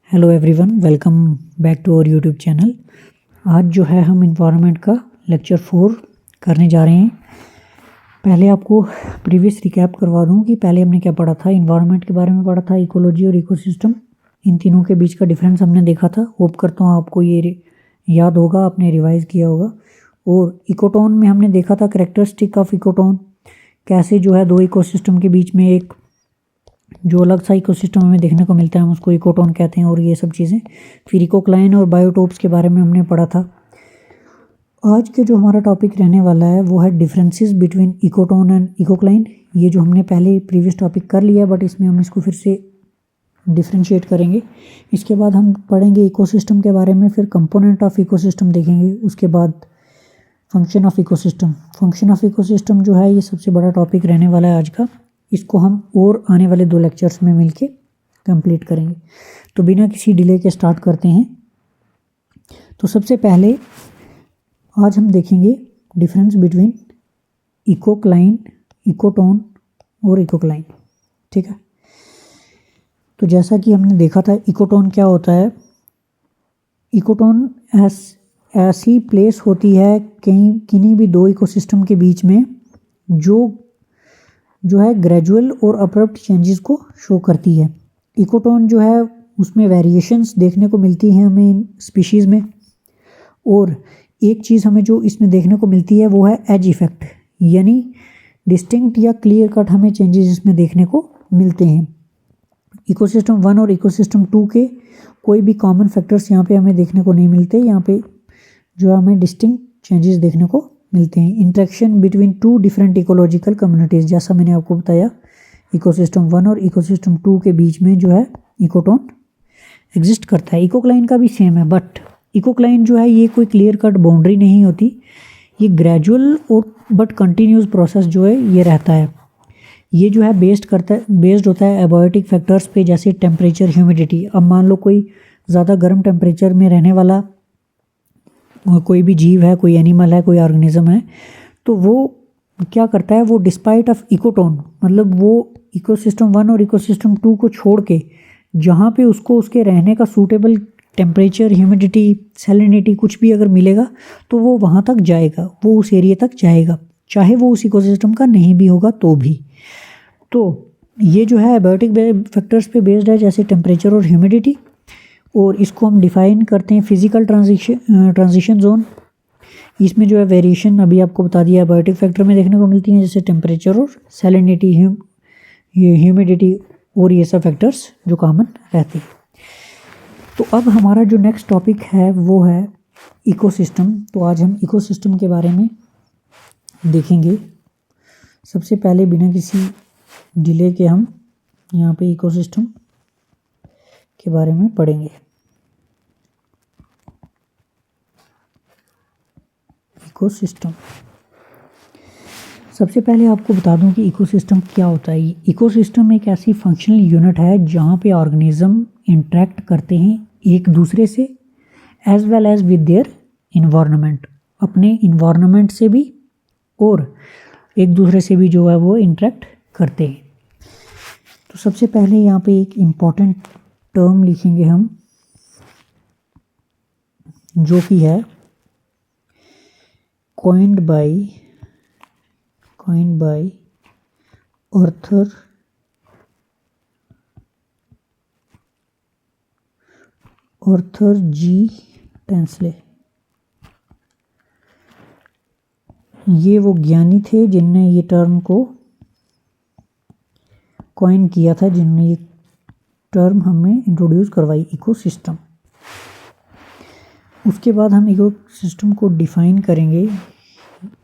Hello everyone, welcome back to our YouTube channel. आज जो है हम इन्वायरमेंट का लेक्चर 4 करने जा रहे हैं। पहले आपको प्रीवियस रिकैप करवा दूं कि पहले हमने क्या पढ़ा था। इन्वायरमेंट के बारे में पढ़ा था, इकोलॉजी और इकोसिस्टम, इन तीनों के बीच का डिफरेंस हमने देखा था। होप करता हूँ आपको ये याद होगा, आपने रिवाइज किया होगा। और इकोटोन में हमने देखा था कैरेक्टरिस्टिक ऑफ इकोटोन, कैसे जो है दो इकोसिस्टम के बीच में एक जो अलग सा इकोसिस्टम हमें देखने को मिलता है, हम उसको इकोटोन कहते हैं, और ये सब चीज़ें। फिर इकोक्लाइन और बायोटोप्स के बारे में हमने पढ़ा था। आज के जो हमारा टॉपिक रहने वाला है वो है डिफरेंसेस बिटवीन इकोटोन एंड इकोक्लाइन। ये जो हमने पहले प्रीवियस टॉपिक कर लिया, बट इसमें हम इसको फिर से डिफ्रेंशिएट करेंगे। इसके बाद हम पढ़ेंगे इकोसिस्टम के बारे में, फिर कंपोनेंट ऑफ इकोसिस्टम देखेंगे, उसके बाद function of ecosystem. Function of ecosystem जो है ये सबसे बड़ा टॉपिक रहने वाला है आज का। इसको हम और आने वाले 2 लेक्चर्स में मिलके कंप्लीट करेंगे। तो बिना किसी डिले के स्टार्ट करते हैं। तो सबसे पहले आज हम देखेंगे डिफरेंस बिटवीन इकोक्लाइन, इकोटोन और इकोक्लाइन। ठीक है, तो जैसा कि हमने देखा था इकोटोन क्या होता है। इकोटोन ऐसी प्लेस होती है किन्हीं भी दो इकोसिस्टम के बीच में जो है ग्रेजुअल और अब्रप्ट चेंजेस को शो करती है। इकोटोन जो है उसमें वेरिएशंस देखने को मिलती हैं हमें इन स्पीशीज़ में। और एक चीज़ हमें जो इसमें देखने को मिलती है वो है एज इफेक्ट, यानी डिस्टिंक्ट या क्लियर कट हमें चेंजेस इसमें देखने को मिलते हैं। इकोसिस्टम 1 और इकोसिस्टम 2 के कोई भी कॉमन फैक्टर्स यहाँ पे हमें देखने को नहीं मिलते। यहाँ पे जो हमें डिस्टिंक्ट चेंजेस देखने को मिलते हैं। Interaction between 2 different ecological communities, जैसा मैंने आपको बताया, इकोसिस्टम 1 और इकोसिस्टम 2 के बीच में जो है इकोटोन एग्जिस्ट करता है। इकोक्लाइन का भी सेम है, बट इकोक्लाइन जो है ये कोई क्लियर कट बाउंड्री नहीं होती। ये ग्रेजुअल और बट कंटिन्यूस प्रोसेस जो है ये रहता है। ये जो है बेस्ड होता है एबायोटिक फैक्टर्स पे, जैसे टेम्परेचर, ह्यूमिडिटी। अब मान लो कोई ज़्यादा गर्म टेम्परेचर में रहने वाला कोई भी जीव है, कोई एनिमल है, कोई ऑर्गेनिज्म है, तो वो क्या करता है, वो डिस्पाइट ऑफ इकोटोन, मतलब वो इकोसिस्टम 1 और इकोसिस्टम 2 को छोड़ के जहाँ पे उसको उसके रहने का सूटेबल टेम्परेचर, ह्यूमिडिटी, सैलिनिटी कुछ भी अगर मिलेगा तो वो वहाँ तक जाएगा, वो उस एरिया तक जाएगा, चाहे वो उस इकोसिस्टम का नहीं भी होगा तो भी। तो ये जो है एबायोटिक फैक्टर्स पे बेस्ड है, जैसे टेम्परेचर और ह्यूमिडिटी। और इसको हम डिफाइन करते हैं फिजिकल ट्रांजिशन जोन। इसमें जो है वेरिएशन अभी आपको बता दिया एबायोटिक फैक्टर में देखने को मिलती हैं, जैसे टेम्परेचर और सैलिनिटी, ह्यूमिडिटी और ये सब फैक्टर्स जो कॉमन रहते हैं। तो अब हमारा जो नेक्स्ट टॉपिक है वो है इकोसिस्टम। तो आज हम इकोसिस्टम के बारे में देखेंगे। सबसे पहले बिना किसी डिले के हम यहाँ पे इकोसिस्टम के बारे में पढ़ेंगे। इकोसिस्टम, सबसे पहले आपको बता दूं कि इकोसिस्टम क्या होता है। इकोसिस्टम एक ऐसी फंक्शनल यूनिट है जहाँ पे ऑर्गेनिज्म इंटरेक्ट करते हैं एक दूसरे से, as well as with their environment, अपने इन्वायरमेंट से भी और एक दूसरे से भी जो है वो इंटरेक्ट करते हैं। तो सबसे पहले यहाँ पे एक इम्पॉर्टेंट टर्म लिखेंगे हम, जो कि है coined by Arthur G Tansley. ये वो ज्ञानी थे जिनने ये टर्म को कॉइन किया था, जिन्होंने ये टर्म हमें इंट्रोड्यूस करवाई, इकोसिस्टम। उसके बाद हम इकोसिस्टम को डिफाइन करेंगे।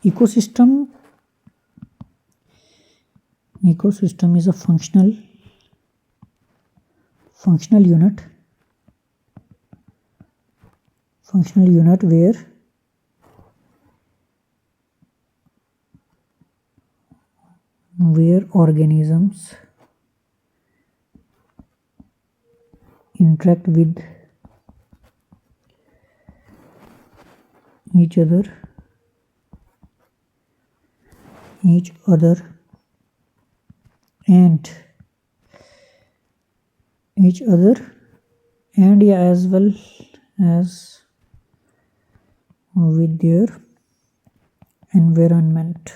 Ecosystem is a functional unit where organisms interact with each other and and yeah, as well as with their environment.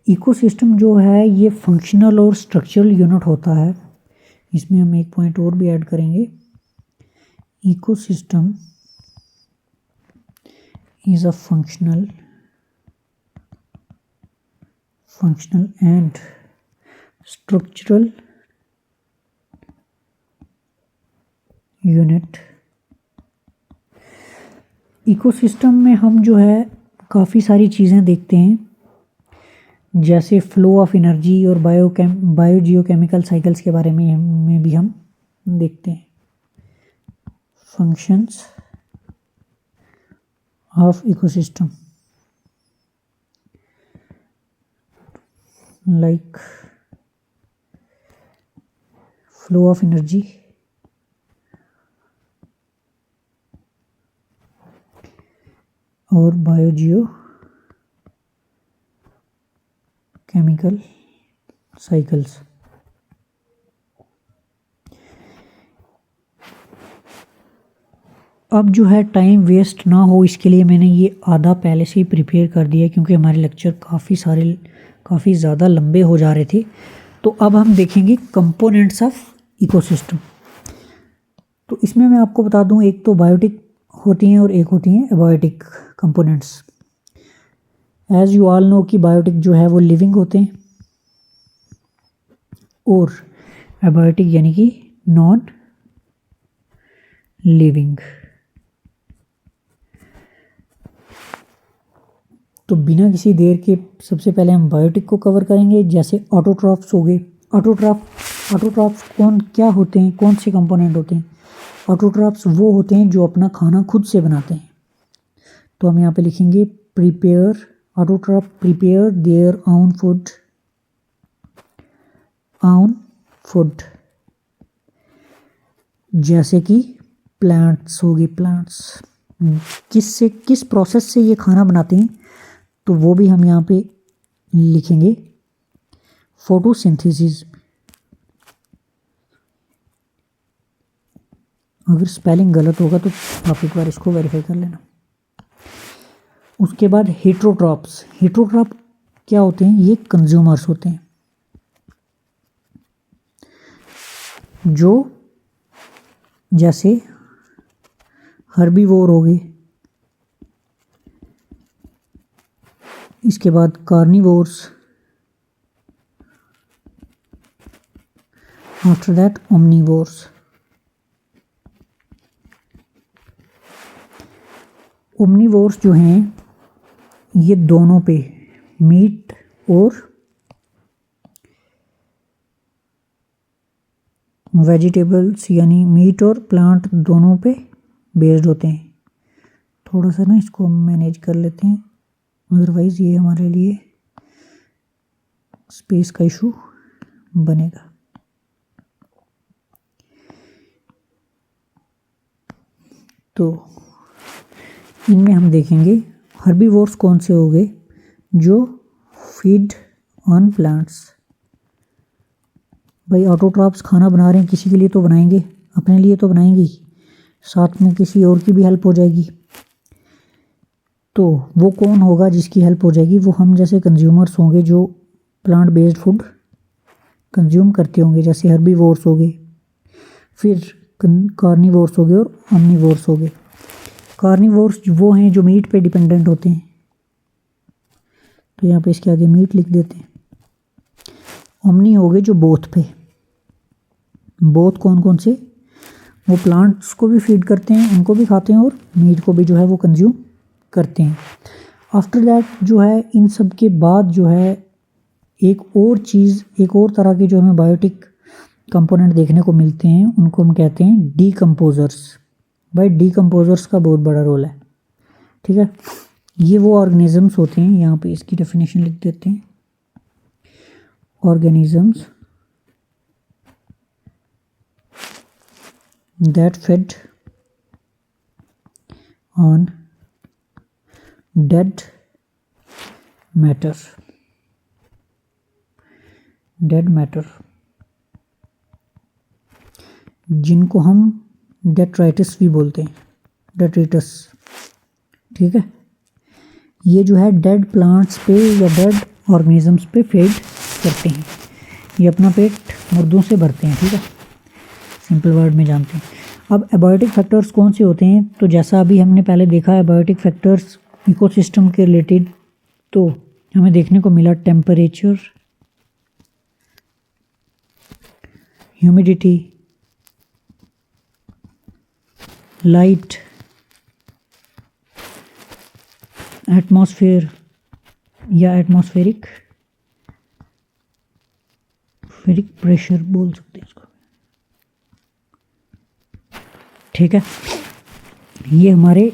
Ecosystem जो है ये फंक्शनल और स्ट्रक्चरल यूनिट होता है। इसमें हम एक पॉइंट और भी ऐड करेंगे। Ecosystem is a functional and structural unit. Ecosystem में हम जो है काफ़ी सारी चीज़ें देखते हैं, जैसे फ्लो ऑफ एनर्जी और बायोजियोकेमिकल साइकिल्स के बारे में भी हम देखते हैं। Functions of ecosystem like flow of energy, और बायोजियोकेमिकल साइकिल्स। अब जो है टाइम वेस्ट ना हो इसके लिए मैंने ये आधा पहले से ही प्रिपेयर कर दिया, क्योंकि हमारे लेक्चर काफ़ी ज़्यादा लंबे हो जा रहे थे। तो अब हम देखेंगे कंपोनेंट्स ऑफ इकोसिस्टम। तो इसमें मैं आपको बता दूं, एक तो बायोटिक होती हैं और एक होती हैं abiotic components. As you all know कि बायोटिक जो है वो लिविंग होते हैं और एबायोटिक यानी कि नॉन लिविंग। तो बिना किसी देर के सबसे पहले हम बायोटिक को कवर करेंगे, जैसे ऑटोट्रॉफ्स हो गए। ऑटोट्रॉफ्स क्या होते हैं, कौन से कंपोनेंट होते हैं? ऑटोट्रॉफ्स वो होते हैं जो अपना खाना खुद से बनाते हैं। तो हम यहाँ पे लिखेंगे autotroph prepare their own food, जैसे कि प्लांट्स हो गए। प्लांट्स किस प्रोसेस से ये खाना बनाते हैं, तो वो भी हम यहाँ पे लिखेंगे फोटोसिंथेसिस। अगर स्पेलिंग गलत होगा तो आप एक बार इसको वेरीफाई कर लेना। उसके बाद हेट्रोट्रॉप्स क्या होते हैं? ये कंज्यूमर्स होते हैं जो जैसे हर्बीवोर हो गए। इसके बाद carnivores, after that omnivores. Omnivores जो हैं ये दोनों पे, मीट और वेजिटेबल्स यानी मीट और प्लांट दोनों पे बेस्ड होते हैं। थोड़ा सा ना इसको मैनेज कर लेते हैं, अदरवाइज़ ये हमारे लिए स्पेस का इशू बनेगा। तो इनमें हम देखेंगे हर्बीवोर्स कौन से हो गए, जो फीड ऑन प्लांट्स। भाई ऑटोट्रॉफ्स खाना बना रहे हैं, किसी के लिए तो बनाएंगे, अपने लिए तो बनाएंगे ही, साथ में किसी और की भी हेल्प हो जाएगी। तो वो कौन होगा जिसकी हेल्प हो जाएगी? वो हम जैसे कंज्यूमर्स होंगे जो प्लांट बेस्ड फूड कंज्यूम करते होंगे, जैसे हर्बीवोर्स हो गए, फिर कार्निवोर्स हो गए और ओमनीवोर्स हो गए। कार्निवोर्स वो हैं जो मीट पे डिपेंडेंट होते हैं, तो यहाँ पे इसके आगे मीट लिख देते हैं। ओमनी हो गए जो बोथ पे। बोथ कौन से? वो प्लांट्स को भी फीड करते हैं, उनको भी खाते हैं, और मीट को भी जो है वो कंज्यूम करते हैं। आफ्टर दैट जो है इन सब के बाद जो है एक और तरह के जो हमें बायोटिक कंपोनेंट देखने को मिलते हैं, उनको हम कहते हैं डीकम्पोजर्स। भाई डीकम्पोजर्स का बहुत बड़ा रोल है, ठीक है। ये वो ऑर्गेनिजम्स होते हैं, यहाँ पे इसकी डेफिनेशन लिख देते हैं। Organisms that fade on dead matter. Dead matter, जिनको हम डेट्राइटिस भी बोलते हैं, डेट्रिटस, ठीक है। ये जो है डेड प्लांट्स पे या डेड ऑर्गेनिजम्स पे फीड करते हैं। ये अपना पेट मुर्दों से भरते हैं, ठीक है, सिंपल वर्ड में जानते हैं। अब एबायोटिक फैक्टर्स कौन से होते हैं? तो जैसा अभी हमने पहले देखा एबायोटिक फैक्टर्स इकोसिस्टम के रिलेटेड, तो हमें देखने को मिला टेम्परेचर, ह्यूमिडिटी, लाइट, एटमॉस्फेयर या एटमॉस्फेरिक प्रेशर बोल सकते हैं इसको, ठीक है। ये हमारे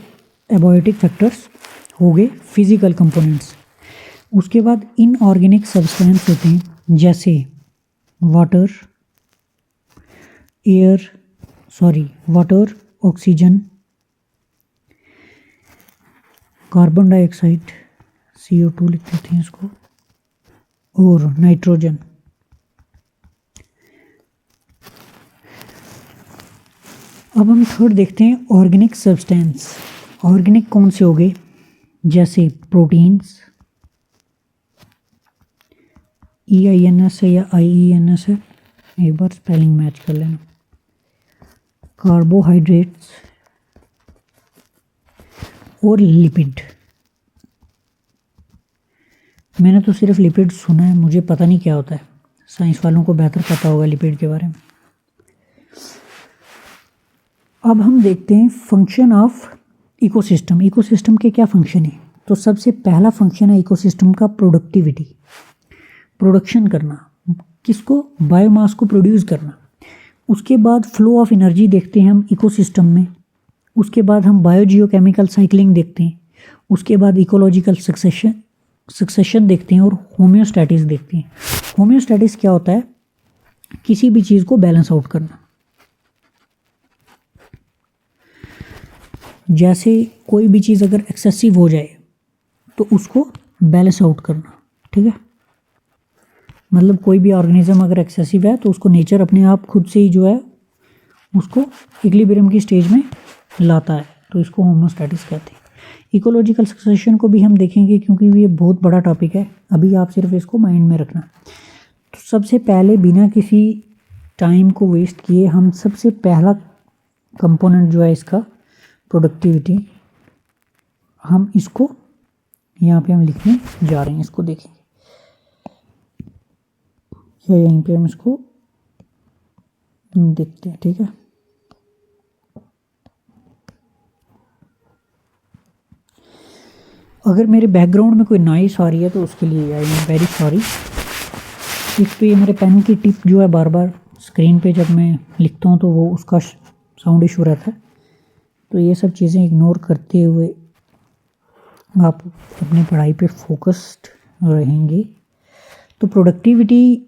एबायोटिक फैक्टर्स हो गए, फिजिकल कंपोनेंट्स। उसके बाद इनऑर्गेनिक सब्सटेंस होते हैं, जैसे water, water, oxygen, carbon dioxide, CO2 लिख देते हैं इसको, और नाइट्रोजन। अब हम थर्ड देखते हैं ऑर्गेनिक सब्सटेंस। ऑर्गेनिक कौन से हो गए? जैसे प्रोटीन्स, EINS है या IENS है, एक बार स्पेलिंग मैच कर लेना। कार्बोहाइड्रेट्स और लिपिड। मैंने तो सिर्फ लिपिड सुना है, मुझे पता नहीं क्या होता है, साइंस वालों को बेहतर पता होगा लिपिड के बारे में। अब हम देखते हैं फंक्शन ऑफ इकोसिस्टम। इकोसिस्टम के क्या फंक्शन है? तो सबसे पहला फंक्शन है इकोसिस्टम का प्रोडक्टिविटी, प्रोडक्शन करना, किसको? बायोमास को प्रोड्यूस करना। उसके बाद फ्लो ऑफ एनर्जी देखते हैं हम इकोसिस्टम में। उसके बाद हम बायोजियोकेमिकल साइक्लिंग देखते हैं। उसके बाद इकोलॉजिकल सक्सेशन देखते हैं और होम्योस्टैटिस देखते हैं। होम्योस्टैटिस क्या होता है? किसी भी चीज़ को बैलेंस आउट करना। जैसे कोई भी चीज़ अगर एक्सेसिव हो जाए तो उसको बैलेंस आउट करना, ठीक है। मतलब कोई भी ऑर्गेनिज्म अगर एक्सेसिव है तो उसको नेचर अपने आप खुद से ही जो है उसको इक्विलिब्रियम की स्टेज में लाता है, तो इसको होम्योस्टैटिस कहते हैं। इकोलॉजिकल सक्सेशन को भी हम देखेंगे क्योंकि ये बहुत बड़ा टॉपिक है, अभी आप सिर्फ इसको माइंड में रखना। तो सबसे पहले बिना किसी टाइम को वेस्ट किए हम सबसे पहला कंपोनेंट जो है इसका प्रोडक्टिविटी, हम इसको यहाँ पे हम लिखने जा रहे हैं, इसको देखेंगे या यहीं पे हम इसको देखते हैं, ठीक है। अगर मेरे बैकग्राउंड में कोई नॉइस आ रही है तो उसके लिए आई एम वेरी सॉरी। एक तो ये मेरे पेन की टिप जो है बार बार स्क्रीन पे जब मैं लिखता हूँ तो वो उसका साउंड इशू रहता है, तो ये सब चीज़ें इग्नोर करते हुए आप अपनी पढ़ाई पे फोकस्ड रहेंगे। तो प्रोडक्टिविटी,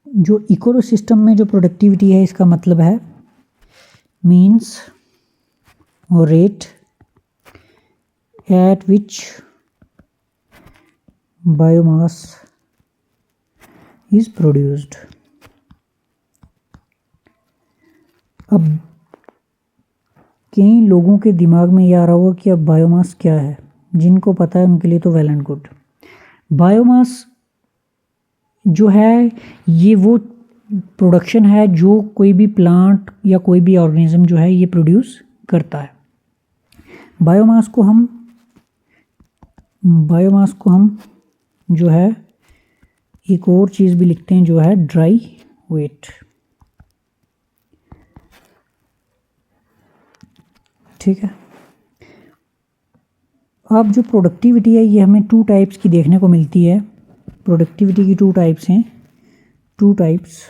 जो इकोसिस्टम में जो प्रोडक्टिविटी है इसका मतलब है मीन्स और rate at which biomass is produced। अब कई लोगों के दिमाग में ये आ रहा होगा कि अब बायोमास क्या है, जिनको पता है उनके लिए तो वेल एंड गुड। बायोमास जो है ये वो प्रोडक्शन है जो कोई भी प्लांट या कोई भी ऑर्गेनिज्म जो है ये प्रोड्यूस करता है। बायोमास को हम जो है एक और चीज़ भी लिखते हैं जो है ड्राई वेट, ठीक है। अब जो प्रोडक्टिविटी है ये हमें 2 टाइप्स की देखने को मिलती है। प्रोडक्टिविटी की 2 टाइप्स हैं, 2 टाइप्स।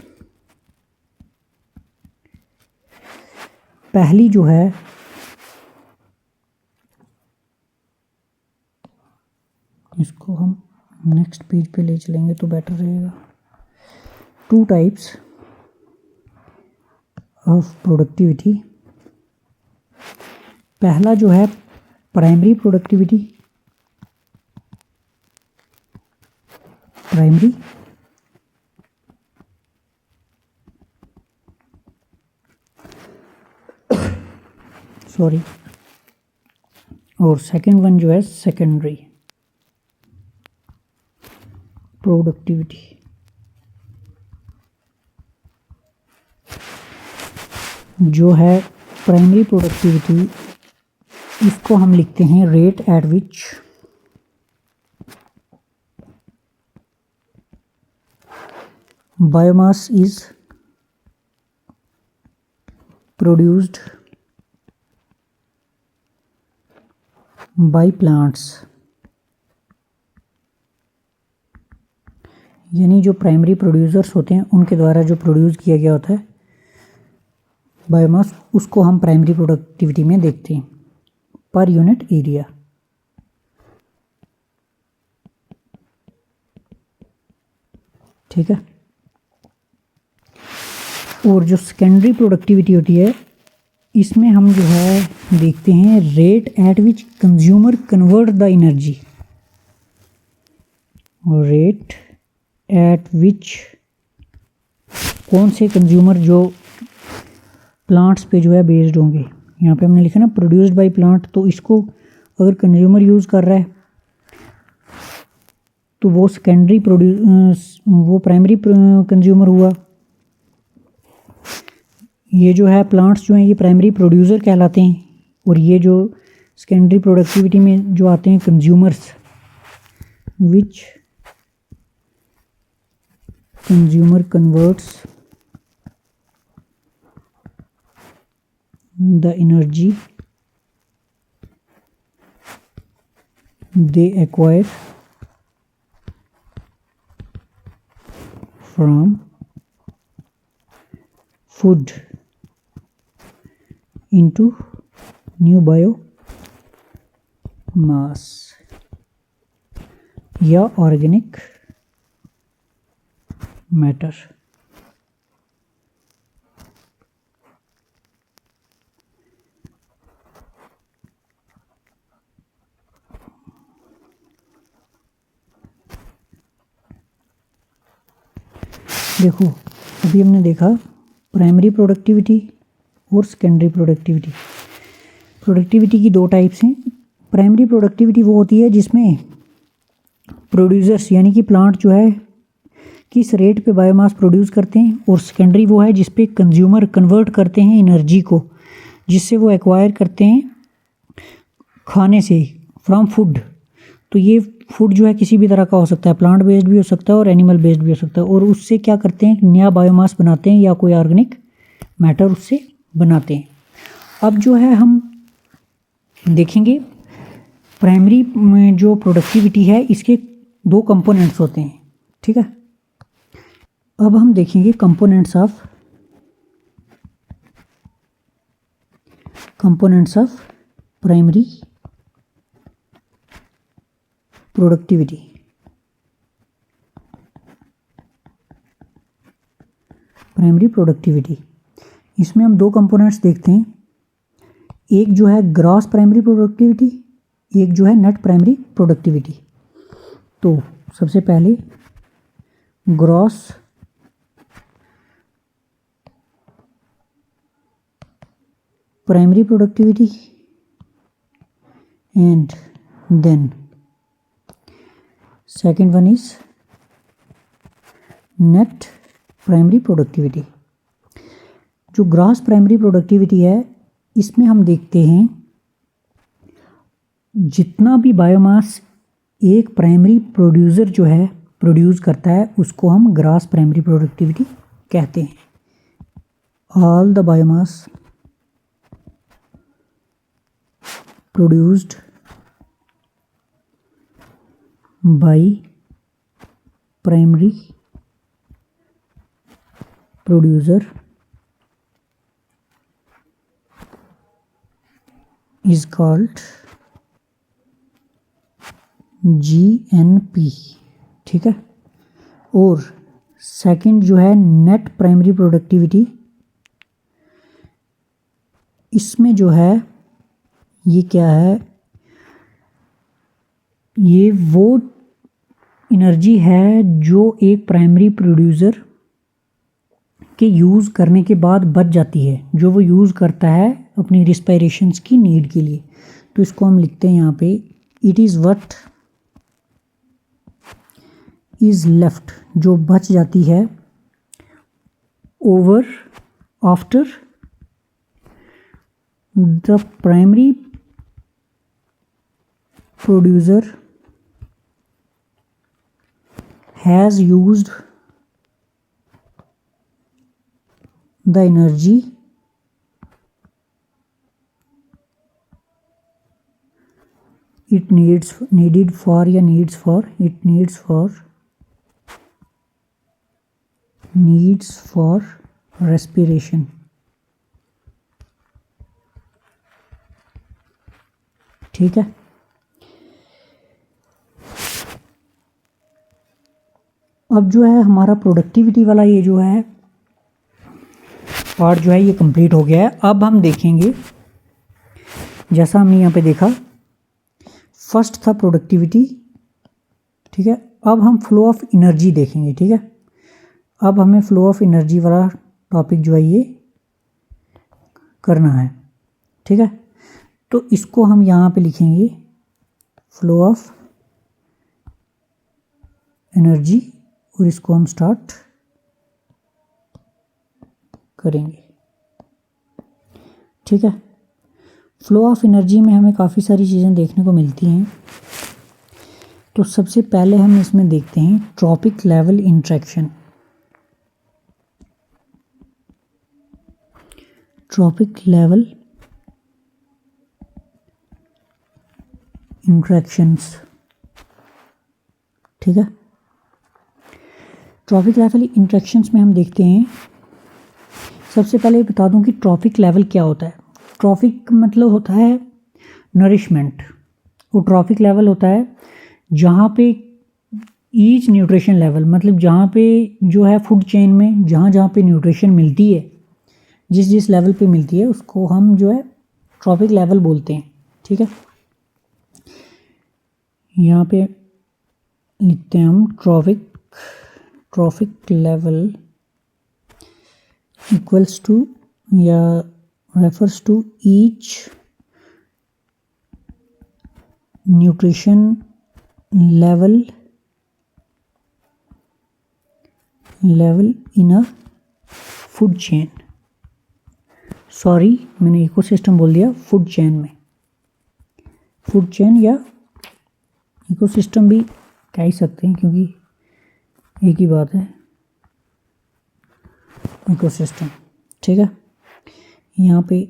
पहली जो है इसको हम नेक्स्ट पेज पे ले चलेंगे तो बेटर रहेगा। 2 टाइप्स ऑफ प्रोडक्टिविटी। पहला जो है प्राइमरी प्रोडक्टिविटी, प्राइमरी सॉरी और सेकंड वन जो है सेकेंडरी प्रोडक्टिविटी। जो है प्राइमरी प्रोडक्टिविटी, इसको हम लिखते हैं rate at which biomass is produced by plants. यानी जो प्राइमरी प्रोड्यूसर्स होते हैं उनके द्वारा जो प्रोड्यूस किया गया होता है बायोमास, उसको हम प्राइमरी प्रोडक्टिविटी में देखते हैं पर यूनिट एरिया। ठीक है। और जो सेकेंडरी प्रोडक्टिविटी होती है, इसमें हम जो है देखते हैं rate at which consumer convert the energy. Rate at विच कौन से कंज्यूमर जो प्लांट्स पे जो है बेस्ड होंगे। यहाँ पे हमने लिखा ना प्रोड्यूस्ड बाय प्लांट, तो इसको अगर कंज्यूमर यूज़ कर रहा है तो वो सेकेंडरी वो प्राइमरी कंज्यूमर हुआ। ये जो है प्लांट्स जो हैं ये प्राइमरी प्रोड्यूसर कहलाते हैं, और ये जो सेकेंडरी प्रोडक्टिविटी में जो आते हैं consumers, which consumer converts the energy they acquire from food into new biomass या organic matter। देखो अभी हमने देखा प्राइमरी प्रोडक्टिविटी और सेकेंडरी प्रोडक्टिविटी। प्रोडक्टिविटी की दो टाइप्स हैं। प्राइमरी प्रोडक्टिविटी वो होती है जिसमें प्रोड्यूसर्स यानी कि प्लांट जो है किस रेट पे बायोमास प्रोड्यूस करते हैं, और सेकेंडरी वो है जिस पे कंज्यूमर कन्वर्ट करते हैं एनर्जी को, जिससे वो एक्वायर करते हैं खाने से, फ्रॉम फूड। तो ये फूड जो है किसी भी तरह का हो सकता है, प्लांट बेस्ड भी हो सकता है और एनिमल बेस्ड भी हो सकता है, और उससे क्या करते हैं नया बायोमास बनाते हैं या कोई ऑर्गेनिक मैटर उससे बनाते हैं। अब जो है हम देखेंगे प्राइमरी में जो प्रोडक्टिविटी है इसके दो कंपोनेंट्स होते हैं। ठीक है। अब हम देखेंगे components of primary productivity. Primary productivity इसमें हम दो कंपोनेंट्स देखते हैं, एक जो है ग्रॉस प्राइमरी प्रोडक्टिविटी, एक जो है नेट प्राइमरी प्रोडक्टिविटी। तो सबसे पहले gross primary productivity and then second one is net primary productivity। जो ग्रॉस प्राइमरी प्रोडक्टिविटी है इसमें हम देखते हैं जितना भी बायोमास एक प्राइमरी प्रोड्यूसर जो है प्रोड्यूस करता है उसको हम ग्रॉस प्राइमरी प्रोडक्टिविटी कहते हैं। All the biomass produced by primary producer is called GNP। ठीक है। और सेकंड जो है नेट प्राइमरी प्रोडक्टिविटी, इसमें जो है ये क्या है, ये वो एनर्जी है जो एक प्राइमरी प्रोड्यूसर के यूज़ करने के बाद बच जाती है, जो वो यूज़ करता है अपनी रिस्पायरेशंस की नीड के लिए। तो इसको हम लिखते हैं यहाँ पे, it is what is left, जो बच जाती है, over after the primary producer has used the energy it needed for respiration। ठीक है। अब जो है हमारा प्रोडक्टिविटी वाला ये जो है पार्ट जो है ये कंप्लीट हो गया है। अब हम देखेंगे, जैसा हमने यहाँ पे देखा, फर्स्ट था प्रोडक्टिविटी, ठीक है। अब हम फ्लो ऑफ एनर्जी देखेंगे, ठीक है। अब हमें फ्लो ऑफ एनर्जी वाला टॉपिक जो है ये करना है, ठीक है। तो इसको हम यहाँ पे लिखेंगे फ्लो ऑफ एनर्जी, और इसको हम स्टार्ट करेंगे, ठीक है। फ्लो ऑफ एनर्जी में हमें काफ़ी सारी चीज़ें देखने को मिलती हैं। तो सबसे पहले हम इसमें देखते हैं trophic level interaction. Trophic level interactions, ठीक है। ट्रॉपिक लेवल इंट्रैक्शंस में हम देखते हैं, सबसे पहले बता दूं कि ट्रॉपिक लेवल क्या होता है। ट्रॉपिक मतलब होता है नरिशमेंट, वो ट्रॉपिक लेवल होता है जहाँ पे ईच न्यूट्रिशन लेवल, मतलब जहाँ पे जो है फूड चेन में जहाँ जहाँ पे न्यूट्रिशन मिलती है, जिस जिस लेवल पे मिलती है, उसको हम जो है ट्रॉपिक लेवल बोलते हैं, ठीक है। यहाँ पे लिखते हैं हम ट्रॉपिक लेवल इक्वल्स टू या refers to each nutrition level in a food chain. Sorry, मैंने इकोसिस्टम बोल दिया, फूड चेन में। फूड चेन या इकोसिस्टम भी कह ही सकते हैं, क्योंकि एक ही बात है, इकोसिस्टम, ठीक है। यहाँ पे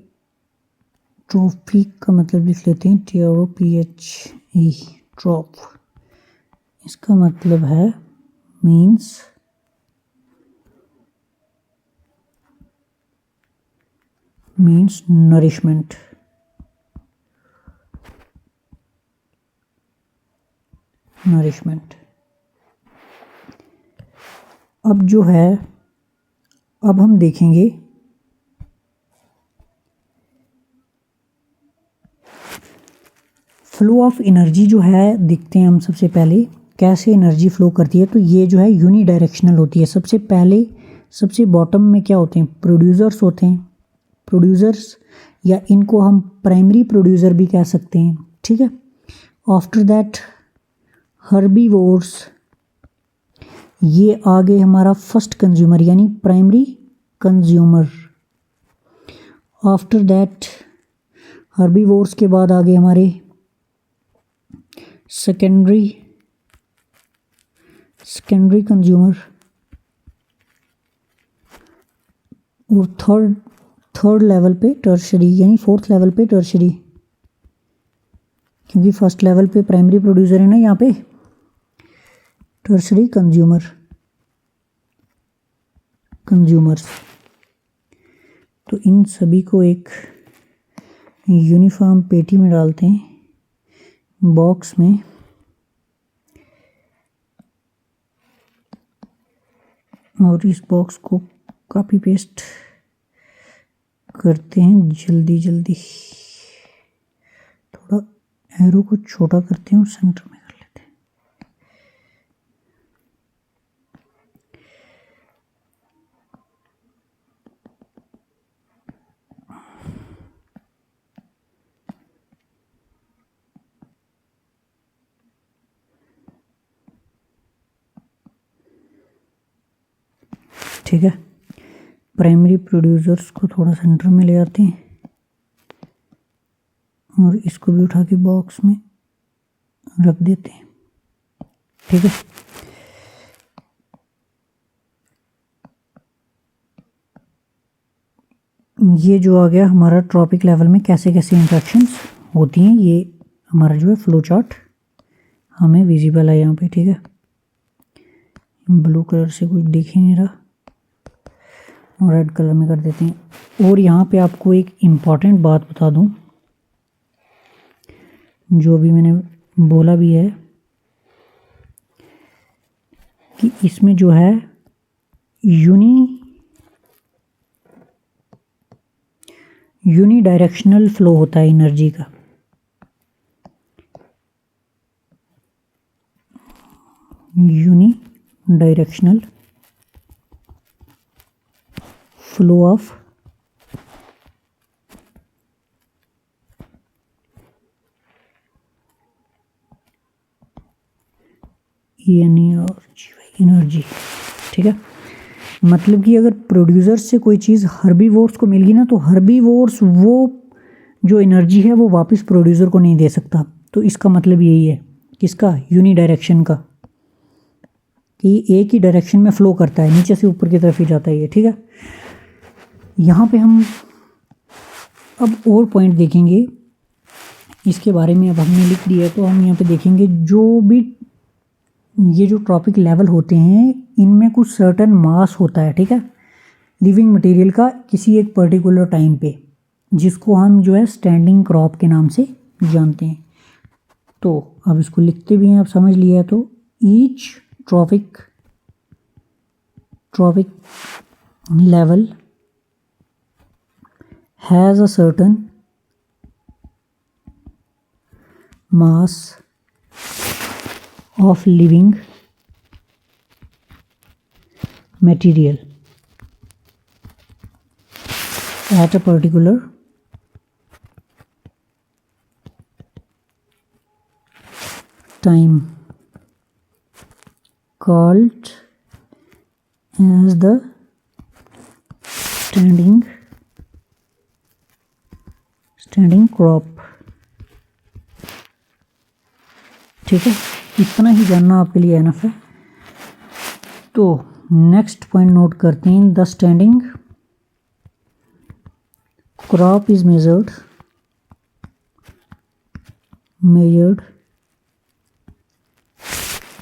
ट्रॉपिक का मतलब लिख लेते हैं TROPHE, ट्रॉप। इसका मतलब है मीन्स नरिशमेंट। अब जो है, अब हम देखेंगे फ्लो ऑफ एनर्जी जो है, देखते हैं हम सबसे पहले कैसे एनर्जी फ्लो करती है। तो ये जो है यूनी डायरेक्शनल होती है। सबसे पहले सबसे बॉटम में क्या होते हैं, प्रोड्यूसर्स होते हैं, प्रोड्यूसर्स, या इनको हम प्राइमरी प्रोड्यूसर भी कह सकते हैं, ठीक है। आफ्टर दैट हर्बीवोर्स, ये आ गए हमारा फर्स्ट कंज्यूमर यानी primary consumer. After that herbivores के बाद आ गए हमारे सेकेंडरी कंज्यूमर, और थर्ड लेवल पे टर्शरी, यानी फोर्थ लेवल पे टर्शरी, क्योंकि फर्स्ट लेवल पे प्राइमरी प्रोड्यूसर है ना, यहाँ पे टर्शरी कंज्यूमर्स। तो इन सभी को एक यूनिफॉर्म पेटी में डालते हैं, बॉक्स में, और इस बॉक्स को कॉपी पेस्ट करते हैं जल्दी। थोड़ा एरो को छोटा करते हैं और सेंटर में कर लेते हैं। ठीक है। प्राइमरी प्रोड्यूसर्स को थोड़ा सेंटर में ले आते हैं और इसको भी उठा के बॉक्स में रख देते हैं, ठीक है। ये जो आ गया हमारा ट्रॉपिक लेवल में कैसे कैसे इंट्रैक्शंस होती हैं, ये हमारा जो है फ्लो चार्ट हमें विजिबल है यहाँ पे, ठीक है। ब्लू कलर से कुछ दिख ही नहीं रहा और रेड कलर में कर देते हैं। और यहाँ पे आपको एक इम्पॉर्टेंट बात बता दूँ, जो भी मैंने बोला भी है कि इसमें जो है यूनी डायरेक्शनल फ्लो होता है एनर्जी का। Unidirectional flow of energy, ठीक है। मतलब कि अगर प्रोड्यूसर से कोई चीज़ हर्बीवोर्स को मिल गई ना, तो हर्बीवोर्स वो जो एनर्जी है वो वापस प्रोड्यूसर को नहीं दे सकता। तो इसका मतलब यही है किसका, यूनी डायरेक्शन का, कि एक ही डायरेक्शन में फ्लो करता है, नीचे से ऊपर की तरफ ही जाता है ये, ठीक है। यहाँ पे हम अब और पॉइंट देखेंगे इसके बारे में। अब हमने लिख दिया तो हम यहाँ पे देखेंगे जो भी ये जो ट्रॉपिक लेवल होते हैं इनमें कुछ सर्टन मास होता है, ठीक है, लिविंग मटेरियल का किसी एक पर्टिकुलर टाइम पे, जिसको हम जो है स्टैंडिंग क्रॉप के नाम से जानते हैं। तो अब इसको लिखते भी हैं, आप समझ लिया। तो each trophic level has a certain mass of living material at a particular time, called as the standing crop, ठीक है। इतना ही जानना आपके लिए एनफ है। तो नेक्स्ट पॉइंट नोट करते हैं। The standing crop is measured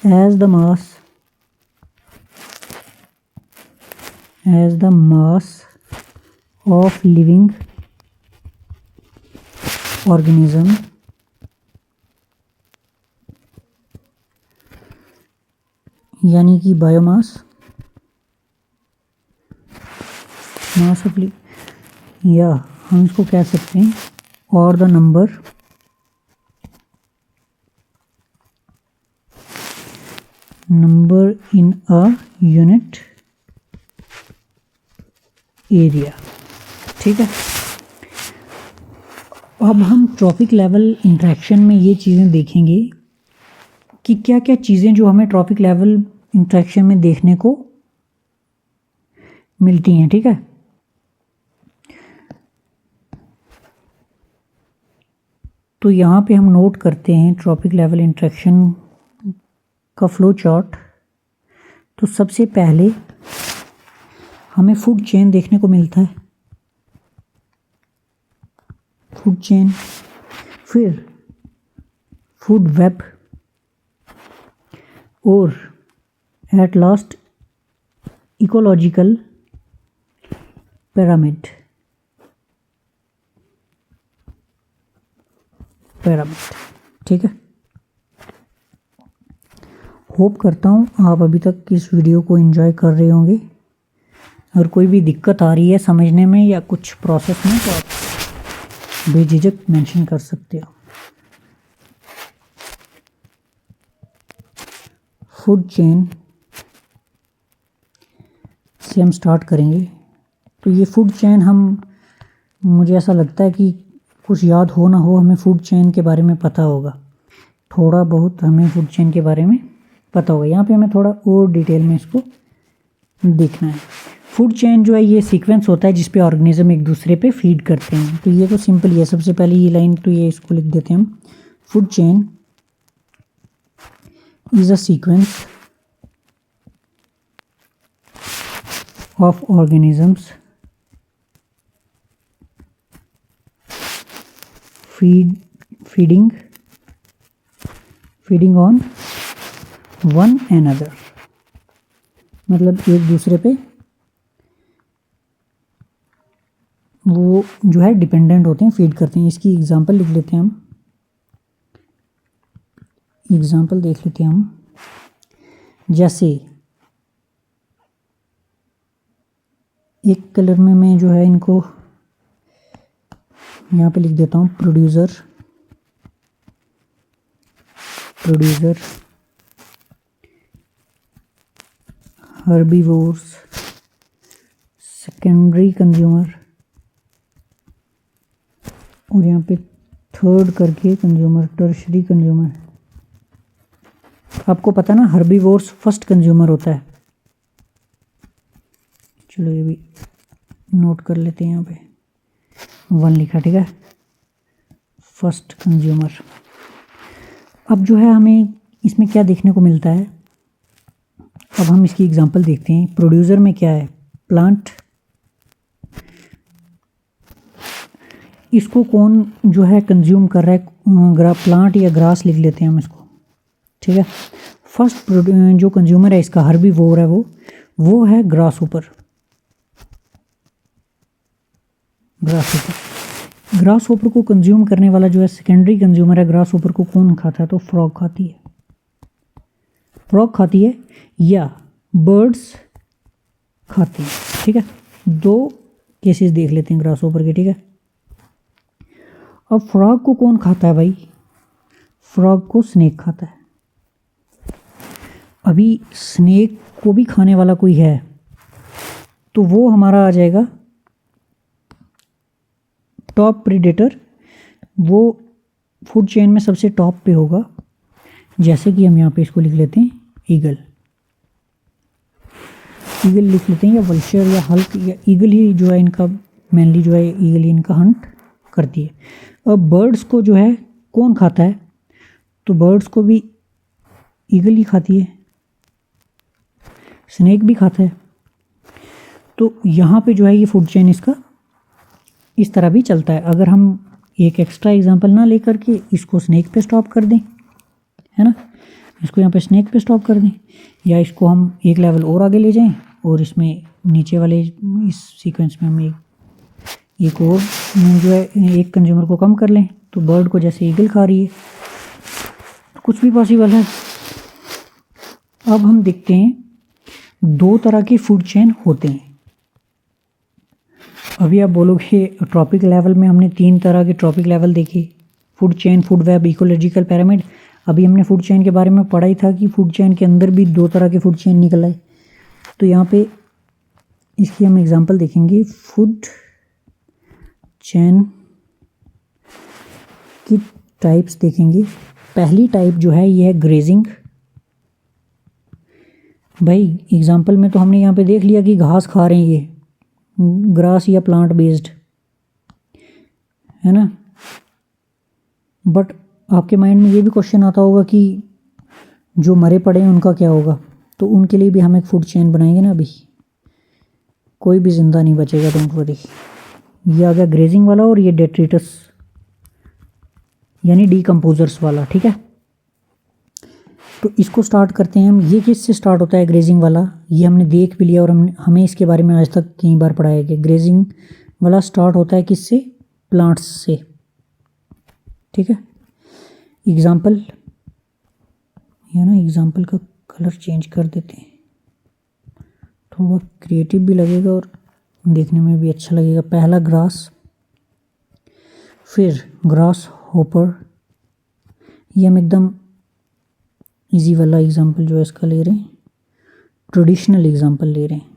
as the mass of living organism यानी कि बायोमास, मास ऑफ या हम इसको कह सकते हैं और the number in a unit area, ठीक है। अब हम ट्रॉपिक लेवल इंट्रैक्शन में ये चीज़ें देखेंगे कि क्या क्या चीज़ें जो हमें ट्रॉपिक लेवल इंट्रैक्शन में देखने को मिलती हैं, ठीक है। तो यहाँ पे हम नोट करते हैं ट्रॉपिक लेवल इंट्रैक्शन का फ्लो चार्ट। तो सबसे पहले हमें फूड चेन देखने को मिलता है, फूड चेन, फिर फूड वेब और एट लास्ट इकोलॉजिकल पिरामिड, ठीक है। होप करता हूँ आप अभी तक इस वीडियो को एंजॉय कर रहे होंगे। अगर कोई भी दिक्कत आ रही है समझने में या कुछ प्रोसेस में तो आप बेझिझक मेंशन कर सकते हो। फूड चेन से हम स्टार्ट करेंगे। तो ये फूड चेन मुझे ऐसा लगता है कि कुछ याद हो ना हो, हमें फूड चेन के बारे में पता होगा, थोड़ा बहुत हमें फूड चेन के बारे में पता होगा। यहाँ पे हमें थोड़ा और डिटेल में इसको देखना है। फूड चेन जो है ये सीक्वेंस होता है जिस पे ऑर्गेनिज्म एक दूसरे पे फीड करते हैं। तो ये तो सिंपल ही है। सबसे पहले ये लाइन तो ये इसको लिख देते हैं हम, food chain is a sequence of organisms feeding on one another, मतलब एक दूसरे पे वो जो है डिपेंडेंट होते हैं, फीड करते हैं। इसकी एग्जांपल लिख लेते हैं हम, एग्जांपल देख लेते हैं हम। जैसे एक कलर में मैं जो है इनको यहाँ पे लिख देता हूँ, प्रोड्यूसर हर्बीवोर्स, सेकेंडरी कंज्यूमर, और यहाँ पे थर्ड करके कंज्यूमर, टर्शरी कंज्यूमर। आपको पता ना हर्बीवोर्स फर्स्ट कंज्यूमर होता है। चलो ये भी नोट कर लेते हैं, यहाँ पे 1 लिखा, ठीक है, फर्स्ट कंज्यूमर। अब जो है हमें इसमें क्या देखने को मिलता है, अब हम इसकी एग्जांपल देखते हैं। प्रोड्यूसर में क्या है, प्लांट। इसको कौन जो है कंज्यूम कर रहा है, प्लांट या ग्रास लिख लेते हैं हम इसको, ठीक है। फर्स्ट जो कंज्यूमर है इसका, हर्बीवोर है वो है ग्रास ऊपर। ग्रास ऊपर को कंज्यूम करने वाला जो है सेकेंडरी कंज्यूमर है, ग्रास ऊपर को कौन खाता है, तो फ्रॉग खाती है। फ्रॉग खाती है या बर्ड्स खाती है, ठीक है। 2 केसेस देख लेते हैं ग्रास ऊपर के, ठीक है। अब फ्रॉग को कौन खाता है भाई, फ्रॉग को स्नेक खाता है। अभी स्नेक को भी खाने वाला कोई है तो वो हमारा आ जाएगा टॉप प्रीडेटर, वो फूड चेन में सबसे टॉप पे होगा। जैसे कि हम यहाँ पे इसको लिख लेते हैं ईगल लिख लेते हैं, या वल्चर या हल्क, या ईगल ही जो है इनका मेनली जो है ईगल ही इनका हंट करती है। अब बर्ड्स को जो है कौन खाता है, तो बर्ड्स को भी ईगल ही खाती है, स्नेक भी खाता है। तो यहाँ पे जो है ये फूड चेन इसका इस तरह भी चलता है। अगर हम एक एक्स्ट्रा एग्जांपल ना लेकर के इसको स्नेक पे स्टॉप कर दें, है ना, इसको यहाँ पे स्नेक पे स्टॉप कर दें, या इसको हम एक लेवल और आगे ले जाएं और इसमें नीचे वाले इस सीक्वेंस में हम एक और जो है एक कंज्यूमर को कम कर लें, तो बर्ड को जैसे ईगल खा रही है, कुछ भी पॉसिबल है। अब हम देखते हैं 2 तरह के फूड चेन होते हैं। अभी आप बोलोगे ट्रॉपिक लेवल में हमने 3 तरह के ट्रॉपिक लेवल देखे, food chain, food web, ecological pyramid. अभी हमने फूड चेन के बारे में पढ़ा ही था कि फूड चेन के अंदर भी 2 तरह के फूड चेन निकल आए। तो यहाँ पे इसकी हम एग्जांपल देखेंगे। फूड चेन की टाइप्स देखेंगे। पहली टाइप जो है ये है ग्रेजिंग। भाई एग्जांपल में तो हमने यहाँ पे देख लिया कि घास खा रहे हैं, ये ग्रास या प्लांट बेस्ड है ना। बट आपके माइंड में ये भी क्वेश्चन आता होगा कि जो मरे पड़े हैं उनका क्या होगा, तो उनके लिए भी हम एक फूड चेन बनाएंगे ना। अभी कोई भी ज़िंदा नहीं बचेगा, डोंट वरी। ये आ गया ग्रेजिंग वाला, और ये डेट्रिटस यानी डीकम्पोजर्स वाला, ठीक है। तो इसको स्टार्ट करते हैं हम। ये किससे स्टार्ट होता है ग्रेजिंग वाला, ये हमने देख भी लिया और हमें इसके बारे में आज तक कई बार पढ़ाया गया। ग्रेजिंग वाला स्टार्ट होता है किससे, प्लांट्स से, ठीक है। एग्जाम्पल या ना, एग्जाम्पल का कलर चेंज कर देते हैं, थोड़ा क्रिएटिव भी लगेगा और देखने में भी अच्छा लगेगा। पहला ग्रास, फिर ग्रास होपर। ये हम एकदम इजी वाला एग्जाम्पल जो है इसका ले रहे हैं, ट्रेडिशनल एग्जाम्पल ले रहे हैं।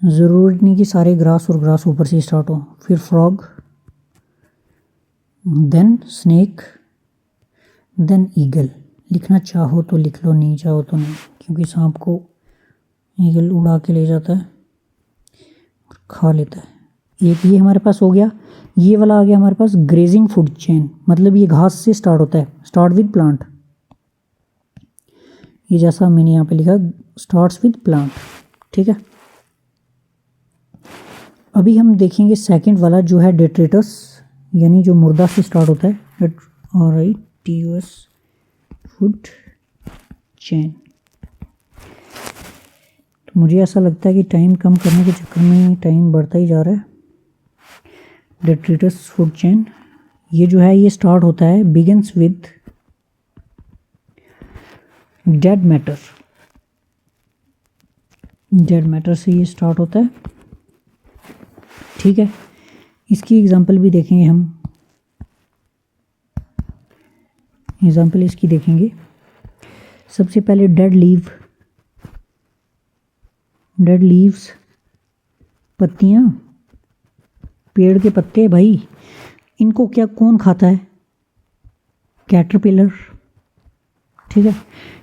ज़रूरी नहीं कि सारे ग्रास और ग्रास ऊपर से स्टार्ट हो। फिर frog, then snake, then eagle. लिखना चाहो तो लिख लो, नहीं चाहो तो नहीं, क्योंकि सांप को ईगल उड़ा के ले जाता है और खा लेता है। एक ये हमारे पास हो गया। ये वाला आ गया हमारे पास ग्रेजिंग फूड चेन, मतलब ये घास से स्टार्ट होता है, स्टार्ट विद प्लांट। ये जैसा मैंने यहाँ पे लिखा स्टार्ट्स विद प्लांट, ठीक है। अभी हम देखेंगे सेकंड वाला जो है डेट्रिटस, यानी जो मुर्दा से स्टार्ट होता है, और TUS फूड चेन। तो मुझे ऐसा लगता है कि टाइम कम करने के चक्कर में टाइम बढ़ता ही जा रहा है। डेट्रिटस फूड चेन ये जो है ये स्टार्ट होता है, begins with dead matter. Dead matter से ये स्टार्ट होता है, ठीक है। इसकी एग्जांपल भी देखेंगे हम, एग्जांपल इसकी देखेंगे। सबसे पहले डेड लीव्स, पत्तियां, पेड़ के पत्ते भाई, इनको क्या कौन खाता है? कैटरपिलर, ठीक है।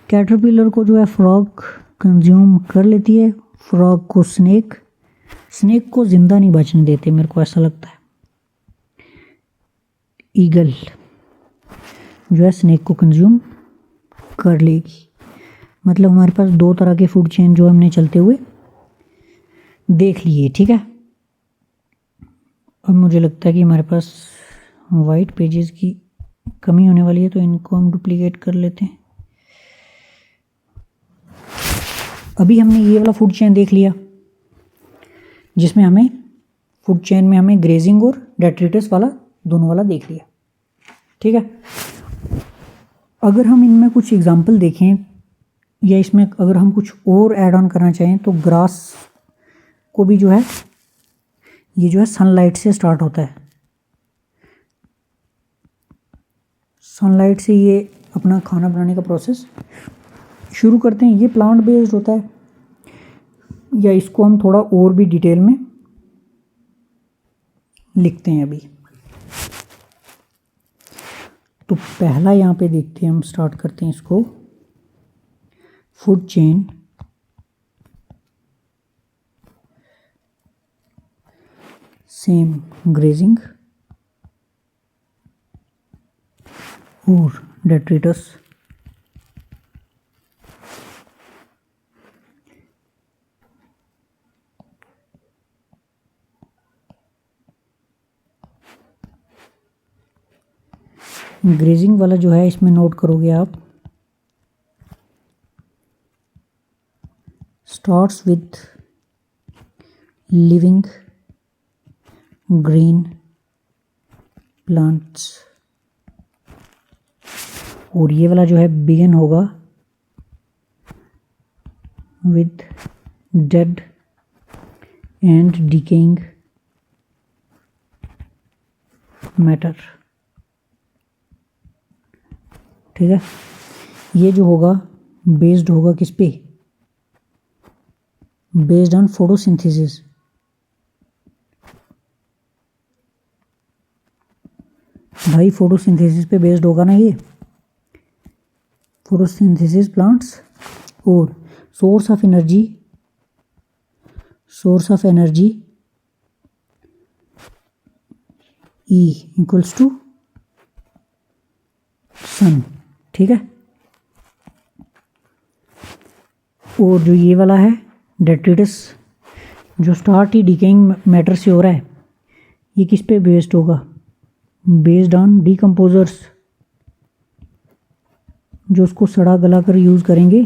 कैटरपिलर को जो है फ्रॉग कंज्यूम कर लेती है, फ्रॉग को स्नेक को जिंदा नहीं बचने देते, मेरे को ऐसा लगता है। ईगल जो है स्नेक को कंज्यूम कर लेगी। मतलब हमारे पास दो तरह के फूड चेन जो हमने चलते हुए देख लिए, ठीक है। अब मुझे लगता है कि हमारे पास वाइट पेजेस की कमी होने वाली है, तो इनको हम डुप्लीकेट कर लेते हैं। अभी हमने ये वाला फूड चेन देख लिया, जिसमें हमें फूड चेन में हमें ग्रेजिंग और डेट्रिटस वाला दोनों वाला देख लिया, ठीक है। अगर हम इनमें कुछ एग्जांपल देखें या इसमें अगर हम कुछ और ऐड ऑन करना चाहें, तो ग्रास को भी जो है ये जो है सनलाइट से स्टार्ट होता है। सनलाइट से ये अपना खाना बनाने का प्रोसेस शुरू करते हैं। ये प्लांट बेस्ड होता है, या इसको हम थोड़ा और भी डिटेल में लिखते हैं अभी। तो पहला यहाँ पे देखते हैं, हम स्टार्ट करते हैं इसको। फूड चेन सेम ग्रेजिंग और डेट्रिटस ग्रेजिंग वाला जो है इसमें नोट करोगे आप, starts with living green plants, और ये वाला जो है बिगिन होगा with dead and decaying matter, ठीक है। ये जो होगा बेस्ड होगा किस पे? Based on photosynthesis. भाई फोटोसिंथेसिस पे बेस्ड होगा ना ये, फोटोसिंथेसिस प्लांट्स। और source of energy E equals to sun, ठीक है। और जो ये वाला है डेट्रिटस, जो स्टार्ट ही डिकेइंग मैटर से हो रहा है, ये किस पे बेस्ड होगा? बेस्ड ऑन डीकम्पोजर्स, जो उसको सड़ा गला कर यूज़ करेंगे,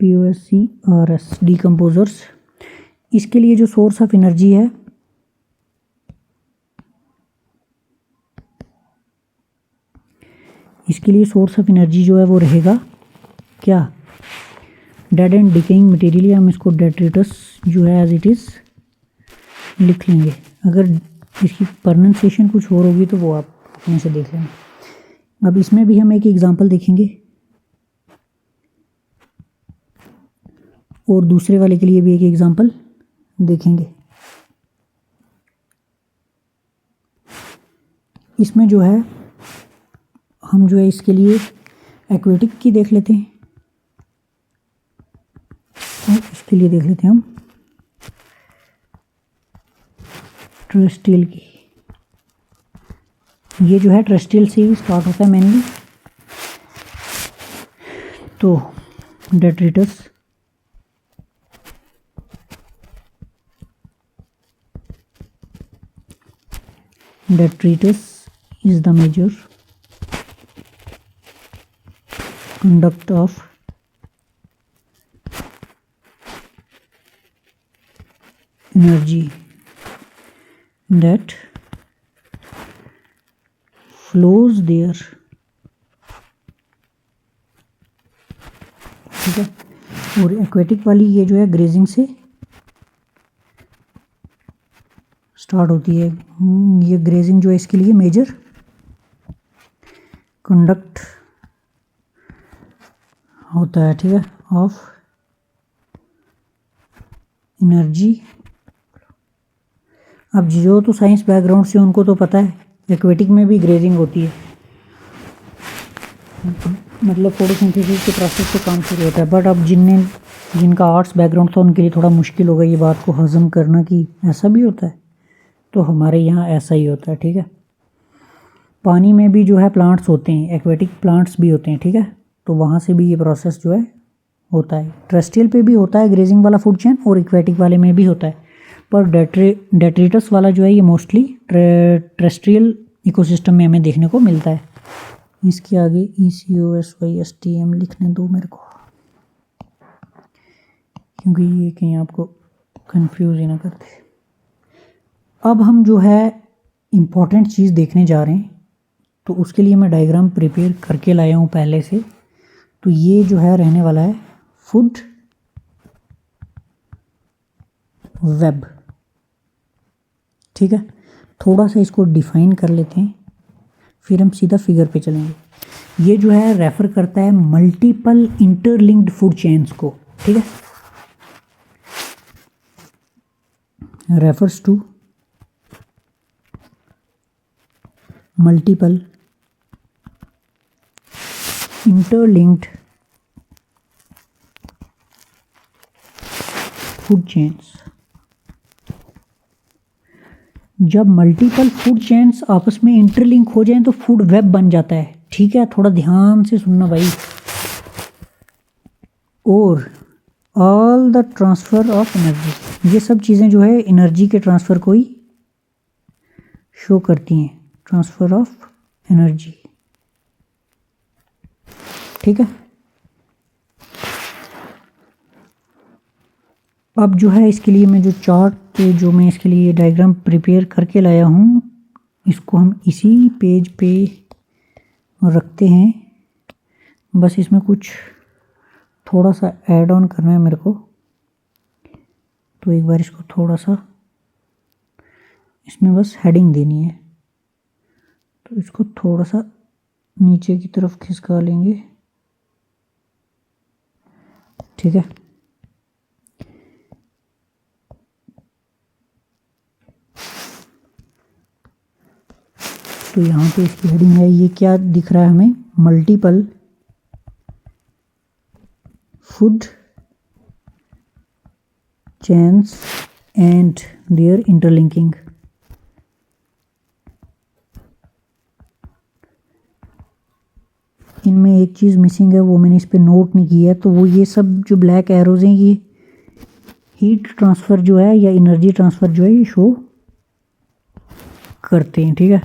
POSCRS डीकम्पोजर्स। इसके लिए जो सोर्स ऑफ एनर्जी है, इसके लिए सोर्स ऑफ एनर्जी जो है वो रहेगा क्या? Dead and decaying material. हम इसको डेट्रिटस जो है एज इट इज़ लिख लेंगे। अगर इसकी प्रोनाउंसिएशन कुछ और होगी तो वो आप अपने से देख लेना। अब इसमें भी हम एक एग्जांपल देखेंगे और दूसरे वाले के लिए भी एक एग्जांपल देखेंगे। इसमें जो है हम जो है इसके लिए एक्वेटिक की देख लेते हैं। उसके लिए देख लेते हैं हम टेरेस्ट्रियल की। ये जो है टेरेस्ट्रियल से ही स्टार्ट होता है मेनली। तो detritus, detritus is the major conduct of energy that flows there। ठीक है। और एक्वेटिक वाली ये जो है ग्रेजिंग से स्टार्ट होती है। ये ग्रेजिंग जो है इसके लिए मेजर कंडक्ट होता है, ठीक है, ऑफ एनर्जी। अब जो तो साइंस बैकग्राउंड से उनको तो पता है एक्वेटिक में भी ग्रेजिंग होती है, मतलब फोटोसिंथेसिस के प्रोसेस से काम शुरू होता है। बट अब जिनका आर्ट्स बैकग्राउंड था उनके लिए थोड़ा मुश्किल होगा ये बात को हजम करना कि ऐसा भी होता है। तो हमारे यहाँ ऐसा ही होता है, ठीक है। पानी में भी जो है प्लांट्स होते हैं, एक्वेटिक प्लांट्स भी होते हैं, ठीक है। तो वहाँ से भी ये प्रोसेस जो है होता है। टेरेस्ट्रियल पे भी होता है ग्रेजिंग वाला फूड चेन, और एक्वेटिक वाले में भी होता है। पर डेट्रिटस वाला जो है ये मोस्टली टेरेस्ट्रियल इकोसिस्टम में हमें देखने को मिलता है। इसके आगे ECOSYSTM लिखने दो मेरे को, क्योंकि ये कहीं आपको कंफ्यूज ही ना करते। अब हम जो है इम्पॉर्टेंट चीज़ देखने जा रहे हैं, तो उसके लिए मैं डायग्राम प्रिपेयर करके लाया हूँ पहले से। तो ये जो है रहने वाला है फूड वेब, ठीक है। थोड़ा सा इसको डिफाइन कर लेते हैं, फिर हम सीधा फिगर पे चलेंगे। ये जो है रेफर करता है मल्टीपल इंटरलिंक्ड फूड चेन्स को, ठीक है। Refers to multiple interlinked food chains। जब मल्टीपल फूड चेन्स आपस में इंटरलिंक हो जाएं तो फूड वेब बन जाता है, ठीक है। थोड़ा ध्यान से सुनना भाई। और all the transfer of energy, ये सब चीज़ें जो है एनर्जी के ट्रांसफ़र को ही शो करती हैं, ट्रांसफर ऑफ एनर्जी, ठीक है। अब जो है इसके लिए मैं जो चार्ट जो मैं इसके लिए डायग्राम प्रिपेयर करके लाया हूँ, इसको हम इसी पेज पे रखते हैं। बस इसमें कुछ थोड़ा सा ऐड ऑन करना है मेरे को, तो एक बार इसको थोड़ा सा इसमें बस हेडिंग देनी है। तो इसको थोड़ा सा नीचे की तरफ खिसका लेंगे, ठीक है। तो यहाँ पे इसकी हेडिंग है, ये क्या दिख रहा है हमें, multiple food chains and their interlinking. इनमें एक चीज़ मिसिंग है, वो मैंने इस पे नोट नहीं किया है। तो वो ये सब जो ब्लैक एरोज हैं ये हीट ट्रांसफ़र जो है या एनर्जी ट्रांसफ़र जो है ये शो करते हैं, ठीक है।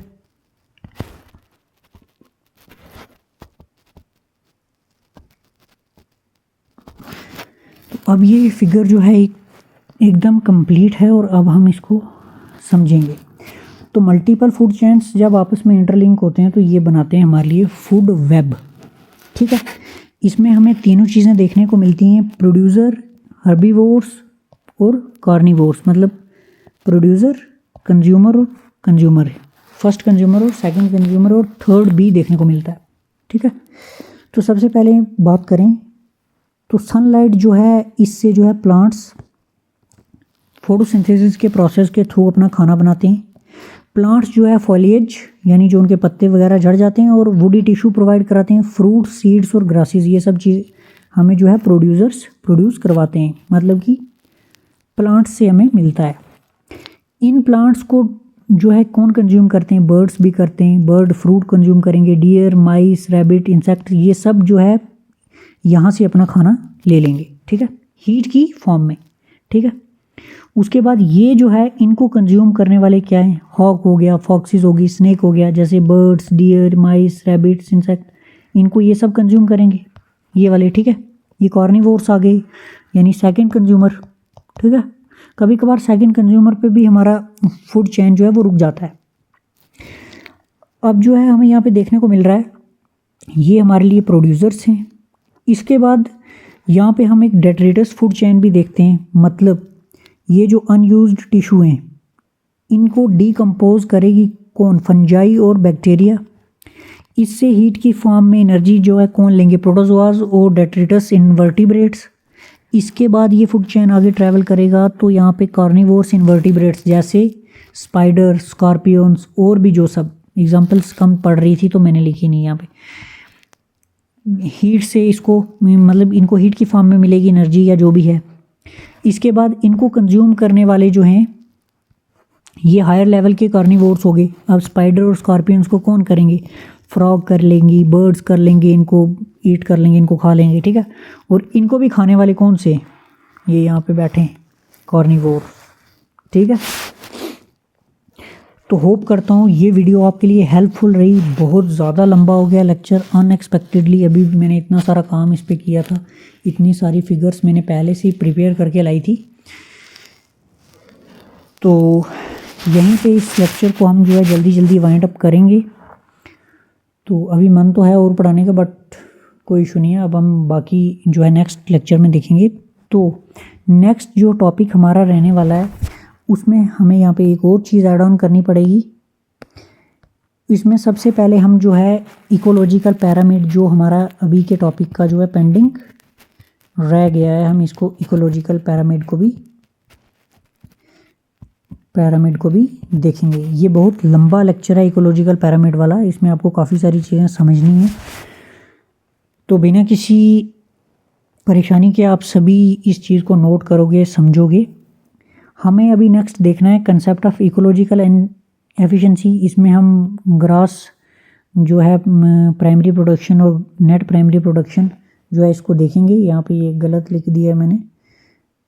तो अब ये फिगर जो है एकदम कंप्लीट है और अब हम इसको समझेंगे। तो मल्टीपल फूड चेन्स जब आपस में इंटरलिंक होते हैं तो ये बनाते हैं हमारे लिए फूड वेब, ठीक है। इसमें हमें तीनों चीज़ें देखने को मिलती हैं, प्रोड्यूसर, हर्बीवोर्स और कार्निवोर्स। मतलब प्रोड्यूसर, कंज्यूमर और कंज्यूमर, फर्स्ट कंज्यूमर और सेकंड कंज्यूमर और थर्ड भी देखने को मिलता है, ठीक है। तो सबसे पहले बात करें तो सनलाइट जो है, इससे जो है प्लांट्स फोटोसिंथेसिस के प्रोसेस के थ्रू अपना खाना बनाते हैं। प्लांट्स जो है फॉलिएज यानी जो उनके पत्ते वगैरह झड़ जाते हैं और वुडी टिश्यू प्रोवाइड कराते हैं। फ्रूट, सीड्स और ग्रासेस, ये सब चीज़ हमें जो है प्रोड्यूस करवाते हैं, मतलब कि प्लांट्स से हमें मिलता है। इन प्लांट्स को जो है कौन कंज्यूम करते हैं, बर्ड्स भी करते हैं, बर्ड फ्रूट कंज्यूम करेंगे, डियर, माइस, रैबिट, इंसेक्ट, ये सब जो है यहाँ से अपना खाना ले लेंगे, ठीक है, हीट की फॉर्म में, ठीक है। उसके बाद ये जो है इनको कंज्यूम करने वाले क्या हैं, हॉक हो गया, फॉक्सिस होगी, स्नेक हो गया, जैसे बर्ड्स, डियर, माइस, रैबिट्स, इंसेक्ट, इनको ये सब कंज्यूम करेंगे, ये वाले, ठीक है। ये कार्निवोर्स आ गए, यानी सेकंड कंज्यूमर, ठीक है। कभी कभार सेकंड कंज्यूमर पे भी हमारा फूड चेन जो है वो रुक जाता है। अब जो है हमें यहाँ पे देखने को मिल रहा है ये हमारे लिए प्रोड्यूसर्स हैं। इसके बाद यहाँ पे हम एक डेट्रेटस फूड चेन भी देखते हैं, मतलब ये जो अनयूज्ड टिश्यू हैं इनको डीकम्पोज करेगी कौन, फंजाई और बैक्टीरिया। इससे हीट की फॉर्म में एनर्जी जो है कौन लेंगे, प्रोटोजोआज और डेट्रेटस इनवर्टिब्रेट्स। इसके बाद ये फूड चेन आगे ट्रैवल करेगा तो यहाँ पे कार्निवोर्स इनवर्टिब्रेट्स जैसे स्पाइडर, स्कॉर्पियंस और भी जो सब एग्जांपल्स कम पढ़ रही थी तो मैंने लिखी नहीं यहाँ पे। हीट से इसको मतलब इनको हीट की फॉर्म में मिलेगी एनर्जी या जो भी है। इसके बाद इनको कंज्यूम करने वाले जो हैं ये हायर लेवल के कार्निवोर्स हो गए। अब स्पाइडर और स्कॉर्पियंस को कौन करेंगे, फ्रॉग कर लेंगी, बर्ड्स कर लेंगे, इनको ईट कर लेंगे, इनको खा लेंगे, ठीक है। और इनको भी खाने वाले कौन से, ये यहाँ पे बैठे हैं कार्निवोर, ठीक है। तो होप करता हूँ ये वीडियो आपके लिए हेल्पफुल रही। बहुत ज़्यादा लंबा हो गया लेक्चर अनएक्सपेक्टेडली, अभी मैंने इतना सारा काम इस पर किया था, इतनी सारी फिगर्स मैंने पहले से ही प्रिपेयर करके लाई थी। तो यहीं पे इस लेक्चर को हम जो है जल्दी जल्दी वाइंड अप करेंगे। तो अभी मन तो है और पढ़ाने का, बट कोई इशू नहीं है, अब हम बाकी जो है नेक्स्ट लेक्चर में देखेंगे। तो नेक्स्ट जो टॉपिक हमारा रहने वाला है उसमें हमें यहाँ पे एक और चीज़ ऐड ऑन करनी पड़ेगी। इसमें सबसे पहले हम जो है इकोलॉजिकल पिरामिड, जो हमारा अभी के टॉपिक का जो है पेंडिंग रह गया है, हम इसको इकोलॉजिकल पिरामिड को भी देखेंगे। ये बहुत लंबा लेक्चर है इकोलॉजिकल पिरामिड वाला, इसमें आपको काफ़ी सारी चीज़ें समझनी है। तो बिना किसी परेशानी के आप सभी इस चीज़ को नोट करोगे, समझोगे। हमें अभी नेक्स्ट देखना है concept of ecological and efficiency. इसमें हम ग्रास जो है प्राइमरी प्रोडक्शन और नेट प्राइमरी प्रोडक्शन जो है इसको देखेंगे। यहाँ पे ये गलत लिख दिया है मैंने,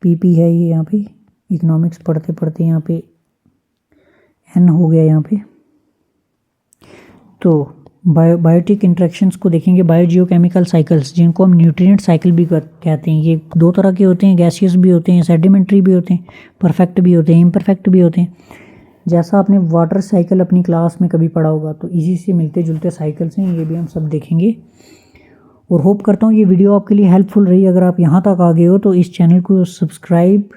पीपी है ये, यहाँ पे इकोनॉमिक्स पढ़ते पढ़ते यहाँ पे एन हो गया यहाँ पे। तो बायोटिक इंटरेक्शंस को देखेंगे, बायोजियोकेमिकल साइकिल्स जिनको हम न्यूट्रिएंट साइकिल भी कहते हैं। ये दो तरह के होते हैं, गैसियस भी होते हैं, सेडिमेंट्री भी होते हैं, परफेक्ट भी होते हैं, इम्परफेक्ट भी होते हैं। जैसा आपने वाटर साइकिल अपनी क्लास में कभी पढ़ा होगा, तो इसी से मिलते जुलते साइकिल्स हैं, ये भी हम सब देखेंगे। और होप करता हूँ ये वीडियो आपके लिए हेल्पफुल रही। अगर आप यहाँ तक आ गए हो तो इस चैनल को सब्सक्राइब,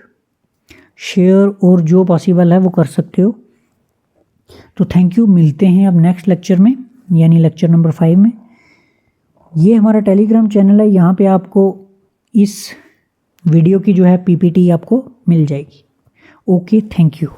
शेयर और जो पॉसिबल है वो कर सकते हो। तो थैंक यू, मिलते हैं अब नेक्स्ट लेक्चर में, यानी लेक्चर नंबर 5 में। ये हमारा टेलीग्राम चैनल है, यहाँ पे आपको इस वीडियो की जो है पीपीटी आपको मिल जाएगी। Okay, thank you.